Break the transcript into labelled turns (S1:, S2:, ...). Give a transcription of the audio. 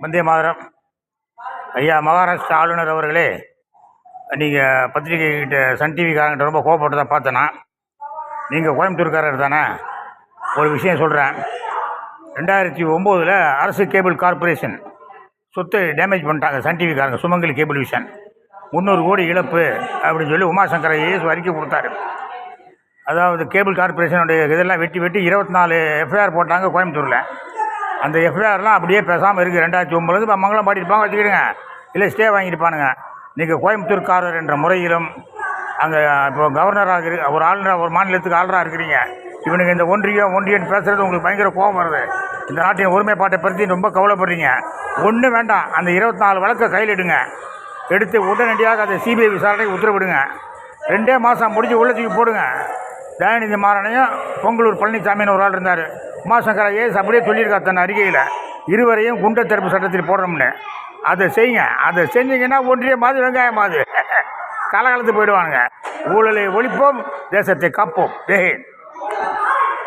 S1: வந்தே மாதரம். ஐயா மகாராஷ்டிரா ஆளுநர் அவர்களே, நீங்கள் பத்திரிகைகிட்ட சன் டிவிக்காரங்கிட்ட ரொம்ப கோவப்பட்டு தான் பார்த்தேன்னா, நீங்கள் கோயம்புத்தூர்காரர் தானே? ஒரு விஷயம் சொல்கிறேன். 2009 அரசு கேபிள் கார்பரேஷன் சொத்தை டேமேஜ் பண்ணிட்டாங்க சன் டிவிக்காரங்க. சுமங்கலி கேபிள் விஷன் 300 கோடி இழப்பு அப்படின்னு சொல்லி உமாசங்கர் ஐஏஎஸ் அறிக்கை கொடுத்தாரு. அதாவது கேபிள் கார்பரேஷனுடைய இதெல்லாம் வெட்டி 24 எஃப்ஐஆர் போட்டாங்க கோயம்புத்தூரில். அந்த எஃப்ஐஆர்லாம் அப்படியே பேசாமல் இருக்குது. 2009 இப்போ மங்களம் பாடிருப்பாங்க வச்சுக்கிடுங்க, இல்லை ஸ்டே வாங்கியிருப்பானுங்க. நீங்கள் கோயம்புத்தூர்காரர் என்ற முறையிலும் அங்கே இப்போ கவர்னராக ஒரு ஆளுநராக ஒரு மாநிலத்துக்கு ஆளுநராக இருக்கிறீங்க. இவனுக்கு இந்த ஒன்றியம் பேசுகிறது உங்களுக்கு பயங்கர கோபம் வருது. இந்த நாட்டின் ஒருமைப்பாட்டை பற்றி ரொம்ப கவலைப்படுறீங்க. ஒன்றும் வேண்டாம், அந்த 24 வழக்கை கையில் எடுத்து உடனடியாக அதை சிபிஐ விசாரணைக்கு உத்தரவிடுங்க. 2 மாதம் முடிஞ்சு உள்ளத்துக்கு போடுங்க. தயாநிதி மாறனையும் பொங்கலூர் பழனிசாமின்னு ஒரு ஆள் இருந்தார். உமாசங்கர் ஐஏஎஸ் அப்படியே சொல்லியிருக்கா தன் அறிக்கையில், இருவரையும் குண்டர் தடுப்பு சட்டத்தில் போடுறோம்னு. அதை செய்யுங்க. அதை செஞ்சீங்கன்னா ஒன்றியமாவது வெங்காயமாவது கலகலத்து போயிடுவானுங்க. ஊழலை ஒழிப்போம், தேசத்தை காப்போம். ஜெய் ஹிந்த்.